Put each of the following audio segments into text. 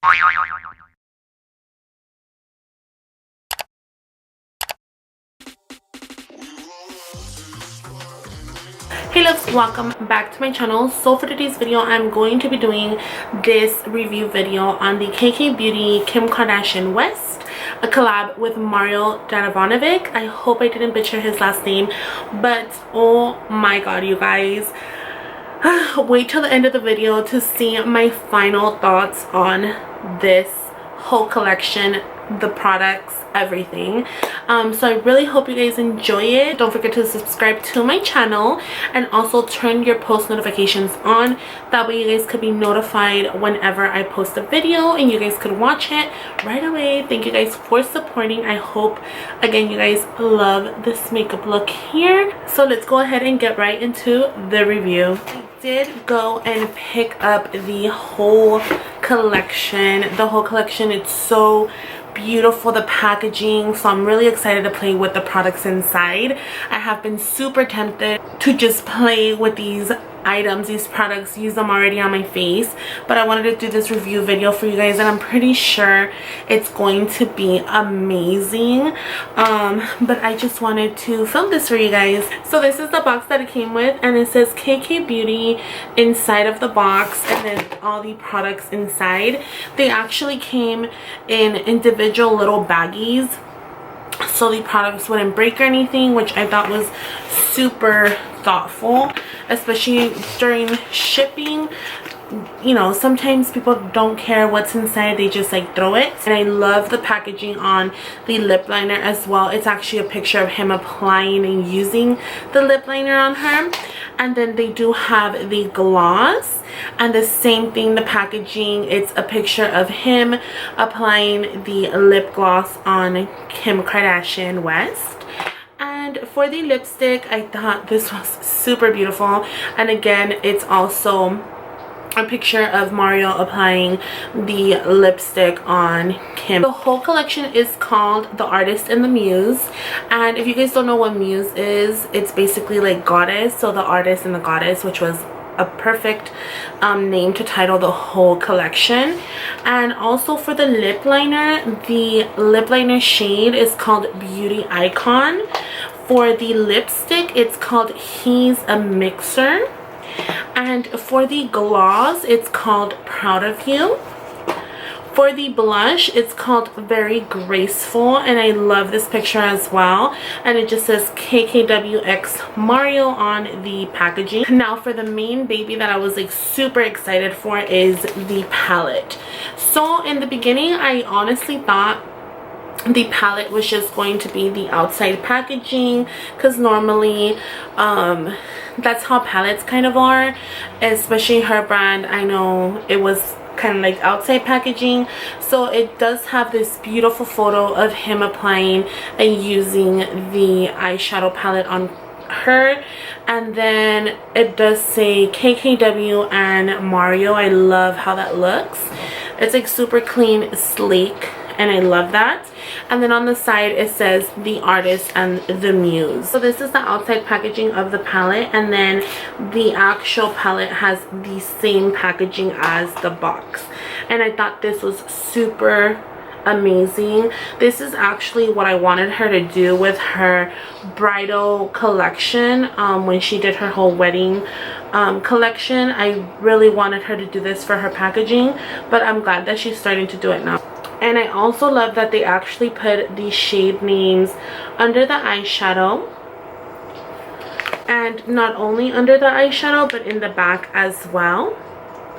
Hey loves, welcome back to my channel. So for today's video, I'm going to be doing this review video on the KK Beauty Kim Kardashian West, a collab with Mario Danivanovic. I hope I didn't butcher his last name, but oh my god, you guys, wait till the end of the video to see my final thoughts on this whole collection, the products, everything. So I really hope you guys enjoy it. Don't forget to subscribe to my channel and also turn your post notifications on. That way you guys could be notified whenever I post a video and you guys could watch it right away. Thank you guys for supporting. I hope again you guys love this makeup look here. So let's go ahead and get right into the review. I did go and pick up the whole collection. It's so beautiful, the packaging, so I'm really excited to play with the products inside. I have been super tempted to just play with these items, these products, use them already on my face, but I wanted to do this review video for you guys and I'm pretty sure it's going to be amazing. But I just wanted to film this for you guys. So this is the box that it came with, and it says KK Beauty inside of the box and then all the products inside. They actually came in individual little baggies so the products wouldn't break or anything, which I thought was super thoughtful, especially during shipping. You know, sometimes people don't care what's inside, they just like throw it. And I love the packaging on the lip liner as well. It's actually a picture of him applying and using the lip liner on her. And then they do have the gloss, and the same thing, the packaging, it's a picture of him applying the lip gloss on Kim Kardashian West. And for the lipstick, I thought this was super beautiful, and again it's also a picture of Mario applying the lipstick on Kim. The whole collection is called The Artist and the Muse, and if you guys don't know what Muse is, it's basically like goddess, so the artist and the goddess, which was a perfect name to title the whole collection. And also for the lip liner, the lip liner shade is called Beauty Icon. For the lipstick, it's called He's a Mixer. And for the gloss, it's called Proud of You. For the blush, it's called Very Graceful, and I love this picture as well. And it just says KKWX Mario on the packaging. Now for the main baby that I was like super excited for is the palette. So in the beginning, I honestly thought the palette was just going to be the outside packaging, because normally that's how palettes kind of are, especially her brand. I know it was kind of like outside packaging. So it does have this beautiful photo of him applying and using the eyeshadow palette on her, and then it does say KKW and Mario. I love how that looks. It's like super clean, sleek, and I love that. And then on the side it says The Artist and the Muse. So this is the outside packaging of the palette, and then the actual palette has the same packaging as the box. And I thought this was super amazing. This is actually what I wanted her to do with her bridal collection when she did her whole wedding collection. I really wanted her to do this for her packaging, but I'm glad that she's starting to do it now. And I also love that they actually put the shade names under the eyeshadow, and not only under the eyeshadow but in the back as well.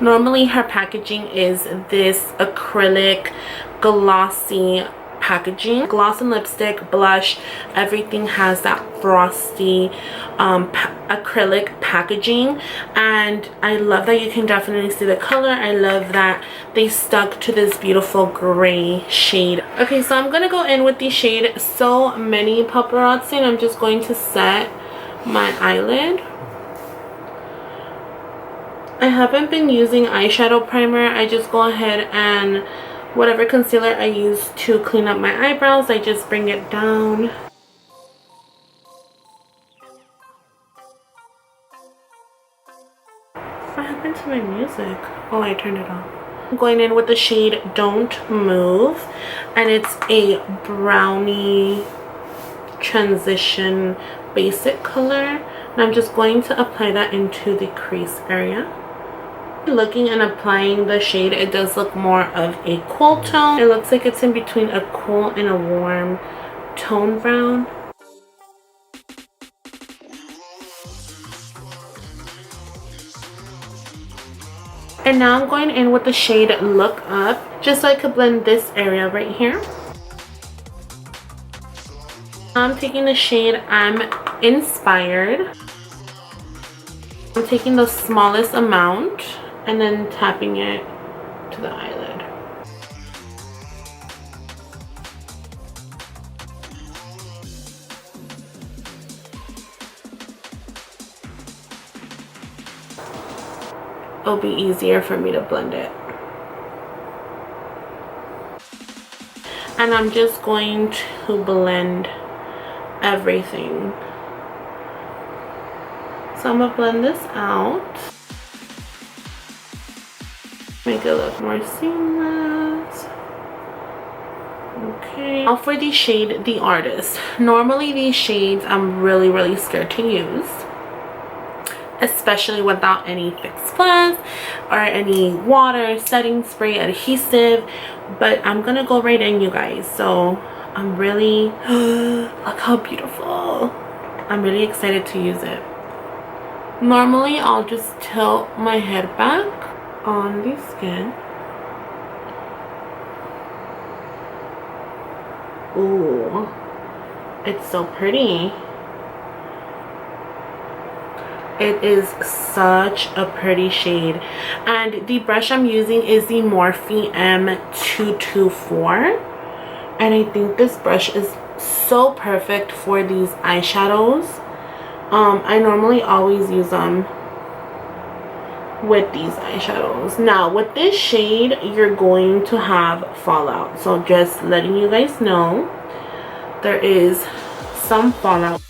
Normally her packaging is this acrylic glossy packaging. Gloss and lipstick, blush, everything has that frosty acrylic packaging, and I love that you can definitely see the color. I love that they stuck to this beautiful gray shade. Okay, so I'm gonna go in with the shade So Many Paparazzi, and I'm just going to set my eyelid. I haven't been using eyeshadow primer. I just go ahead and whatever concealer I use to clean up my eyebrows, I just bring it down. What happened to my music? Oh, I turned it off. I'm going in with the shade Don't Move, and it's a brownie transition basic color, and I'm just going to apply that into the crease area. Looking and applying the shade, it does look more of a cool tone. It looks like it's in between a cool and a warm tone brown. And now I'm going in with the shade Look Up, just so I could blend this area right here. I'm taking the shade I'm Inspired. I'm taking the smallest amount and then tapping it to the eyelid. It'll be easier for me to blend it. And I'm just going to blend everything. So I'm gonna blend this out. Make it look more seamless. Okay. Now for the shade The Artist. Normally these shades I'm really scared to use, especially without any Fix Plus or any water, setting spray, adhesive, but I'm gonna go right in, you guys. So I'm really look how beautiful. I'm really excited to use it. Normally I'll just tilt my head back on the skin. Ooh, it's so pretty. It is such a pretty shade, and the brush I'm using is the Morphe M224, and I think this brush is so perfect for these eyeshadows. I normally always use them with these eyeshadows. Now with this shade you're going to have fallout, so just letting you guys know there is some fallout.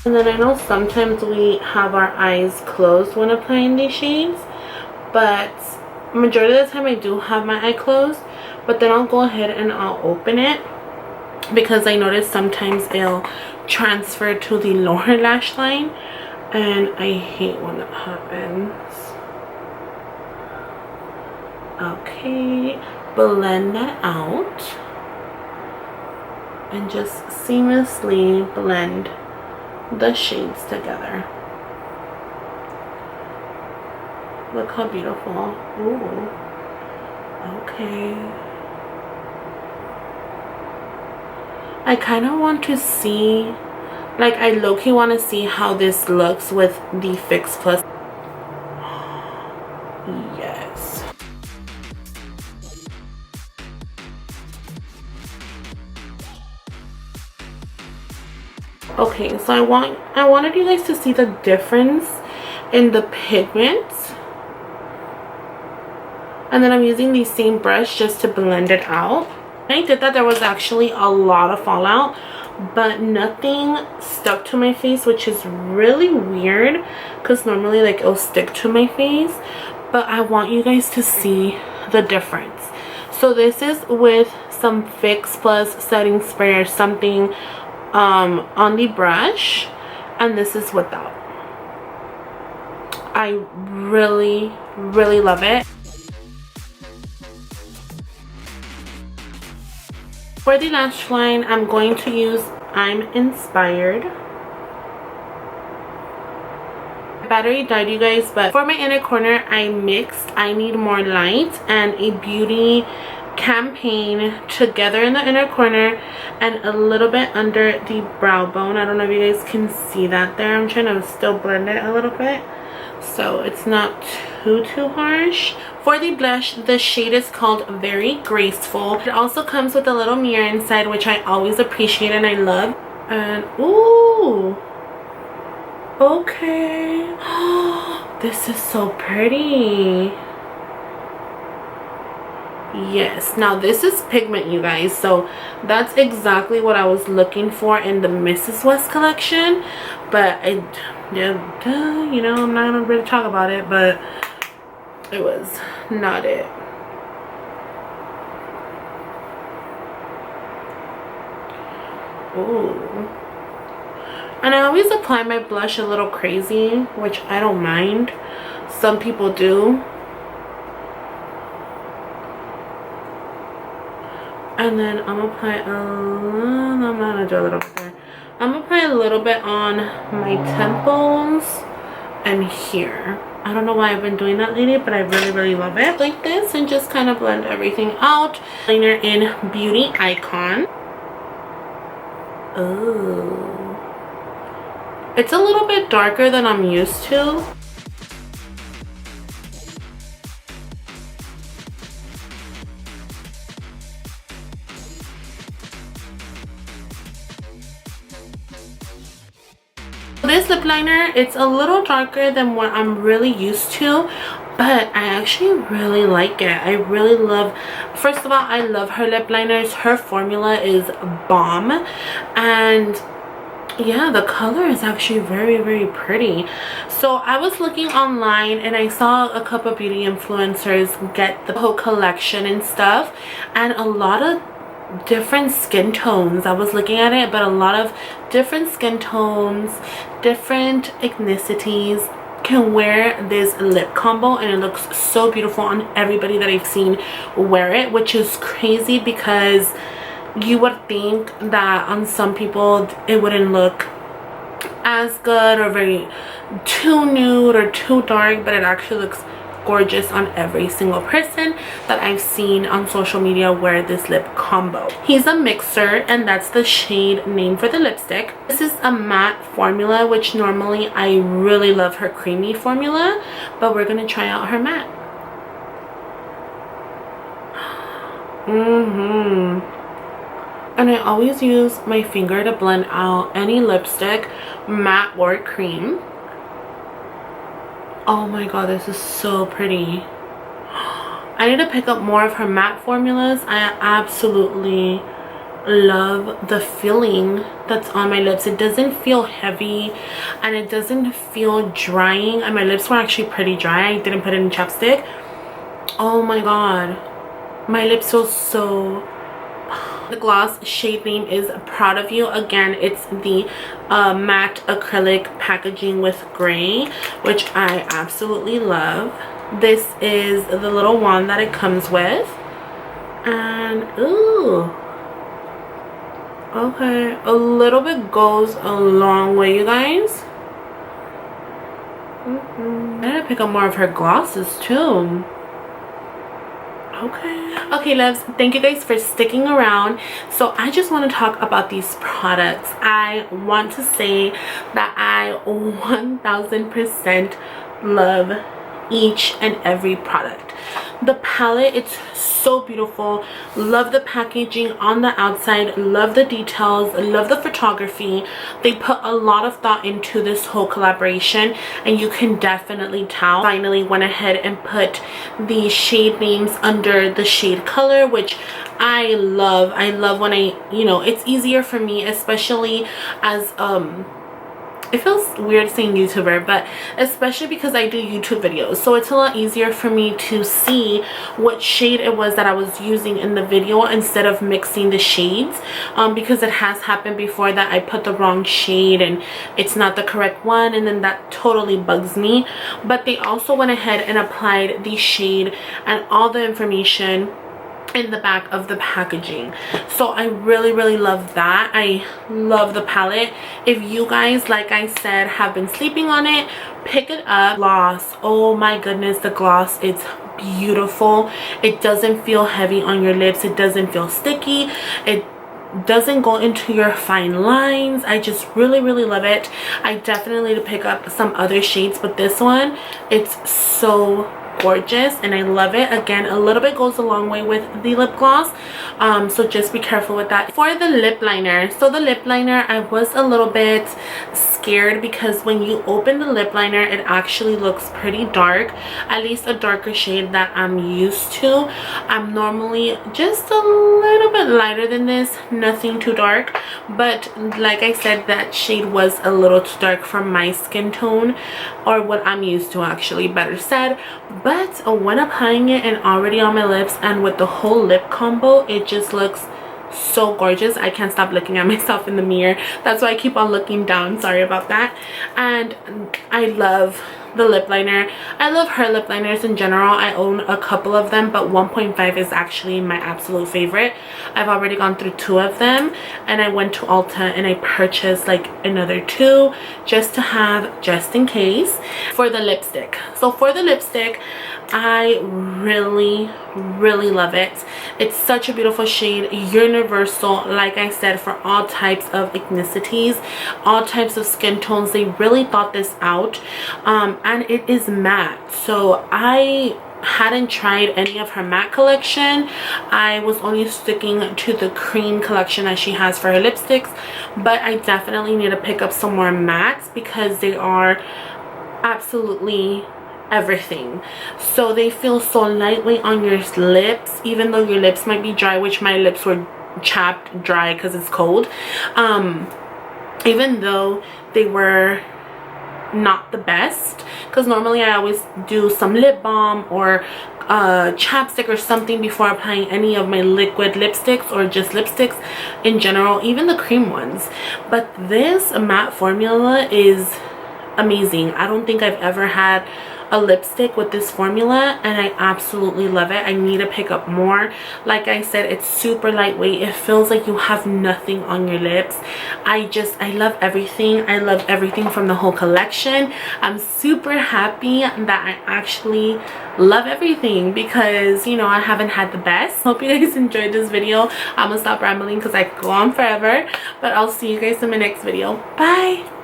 And then I know sometimes we have our eyes closed when applying these shades, but majority of the time I do have my eye closed, but then I'll go ahead and I'll open it because I notice sometimes it'll transfer to the lower lash line, and I hate when that happens. Okay, blend that out and just seamlessly blend the shades together. Look how beautiful. Ooh. Okay. I kind of want to see, like I low-key want to see how this looks with the Fix Plus. Yes. Okay, so I wanted you guys to see the difference in the pigments, and then I'm using the same brush just to blend it out. When I did that, there was actually a lot of fallout, but nothing stuck to my face, which is really weird because normally like it'll stick to my face, but I want you guys to see the difference. So this is with some Fix Plus setting spray or something on the brush, and this is without. I really love it. For the lash line, I'm going to use I'm Inspired. My battery died, you guys, but for my inner corner I mixed I Need More Light and a Beauty Campaign together in the inner corner and a little bit under the brow bone. I don't know if you guys can see that there. I'm trying to still blend it a little bit so it's not too harsh. For the blush, the shade is called Very Graceful. It also comes with a little mirror inside, which I always appreciate and I love. And ooh, okay. This is so pretty. Yes, now this is pigment, you guys, so that's exactly what I was looking for in the Mrs. West collection. But you know, I'm not gonna really talk about it, but it was not it. Ooh. And I always apply my blush a little crazy, which I don't mind. Some people do. And then I'm gonna apply I'm not gonna do a little bit there. I'm gonna apply a little bit on my temples and here. I don't know why I've been doing that lately, but I really love it. Like this, and just kind of blend everything out. Liner in Beauty Icon. Oh, it's a little bit darker than I'm used to. This lip liner, it's a little darker than what I'm really used to, but I actually really like it. I really love, first of all, I love her lip liners. Her formula is bomb, and yeah, the color is actually very pretty. So I was looking online and I saw a couple of beauty influencers get the whole collection and stuff, and a lot of different skin tones. I was looking at it, but a lot of different skin tones, different ethnicities can wear this lip combo, and it looks so beautiful on everybody that I've seen wear it, which is crazy because you would think that on some people it wouldn't look as good or very too nude or too dark, but it actually looks gorgeous on every single person that I've seen on social media wear this lip combo. He's a mixer, and that's the shade name for the lipstick. This is a matte formula, which normally I really love her creamy formula, but we're gonna try out her matte. And I always use my finger to blend out any lipstick, matte or cream. Oh my god, this is so pretty. I need to pick up more of her matte formulas. I absolutely love the feeling that's on my lips. It doesn't feel heavy, and it doesn't feel drying. And my lips were actually pretty dry. I didn't put in chapstick. Oh my god, my lips feel so... The gloss shade name is Proud of You. Again, it's the matte acrylic packaging with gray, which I absolutely love. This is the little wand that it comes with, and ooh, okay, a little bit goes a long way, you guys. I need to pick up more of her glosses too. Okay loves, thank you guys for sticking around. So I just want to talk about these products. I want to say that I 1000% love each and every product. The palette, it's so beautiful. Love the packaging on the outside, love the details, love the photography. They put a lot of thought into this whole collaboration, and you can definitely tell. Finally went ahead and put the shade names under the shade color, which I love. I love when it's easier for me, especially as it feels weird saying YouTuber, but especially because I do YouTube videos, so it's a lot easier for me to see what shade it was that I was using in the video instead of mixing the shades, because it has happened before that I put the wrong shade and it's not the correct one, and then that totally bugs me. But they also went ahead and applied the shade and all the information in the back of the packaging, so I really love that. I love the palette. If you guys, like I said, have been sleeping on it, pick it up. Gloss, oh my goodness, the gloss is beautiful. It doesn't feel heavy on your lips, it doesn't feel sticky, it doesn't go into your fine lines. I just really love it. I definitely need to pick up some other shades, but this one, it's so gorgeous and I love it. Again, a little bit goes a long way with the lip gloss, so just be careful with that. For the lip liner, so the lip liner, I was a little bit scared because when you open the lip liner, it actually looks pretty dark, at least a darker shade that I'm used to. I'm normally just a little bit lighter than this, nothing too dark, but like I said, that shade was a little too dark for my skin tone, or what I'm used to, actually, better said. but when applying it and already on my lips and with the whole lip combo, it just looks so gorgeous. I can't stop looking at myself in the mirror. That's why I keep on looking down. Sorry about that. And I love the lip liner. I love her lip liners in general. I own a couple of them, but 1.5 is actually my absolute favorite. I've already gone through 2 of them, and I went to Ulta and I purchased like another 2 just to have, just in case. For the lipstick, so for the lipstick, I really love it. It's such a beautiful shade, universal, like I said, for all types of ethnicities, all types of skin tones. They really thought this out. And it is matte, so I hadn't tried any of her matte collection. I was only sticking to the cream collection that she has for her lipsticks, but I definitely need to pick up some more mattes because they are absolutely everything. So they feel so lightweight on your lips, even though your lips might be dry, which my lips were chapped dry because it's cold. Even though they were not the best, because normally I always do some lip balm or chapstick or something before applying any of my liquid lipsticks or just lipsticks in general, even the cream ones. But this matte formula is amazing. I don't think I've ever had a lipstick with this formula, and I absolutely love it. I need to pick up more. Like I said, it's super lightweight. It feels like you have nothing on your lips. I love everything. I love everything from the whole collection. I'm super happy that I actually love everything because, you know, I haven't had the best. Hope you guys enjoyed this video. I'm gonna stop rambling because I could go on forever, but I'll see you guys in my next video. Bye.